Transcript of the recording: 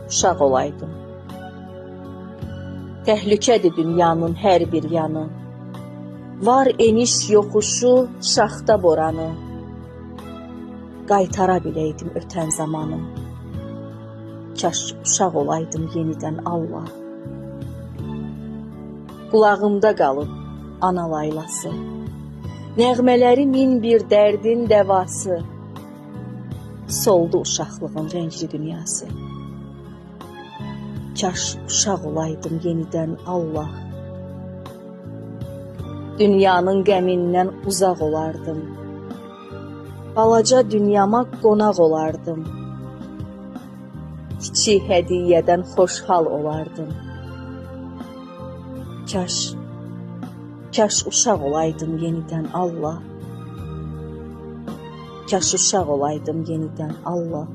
uşaq olaydım. Təhlükədir dünyanın hər bir yanı. Var eniş yoxuşu, şaxta boranı. Qaytara biləydim ötən zamanı. Kaş uşaq olaydım yenidən Allah. Qulağımda qalıb ana laylası. Nəğmələri min bir dərdin dəvası. Soldu uşaqlığın rəngli dünyası. Kaş uşaq olaydım yenidən Allah. Dünyanın qəmindən uzaq olardım. Balaca dünyama qonaq olardım. Kiçik hədiyyədən xoşhal olardım. Kaş uşaq olaydım yenidən Allah. Kaş uşaq olaydım yenidən Allah.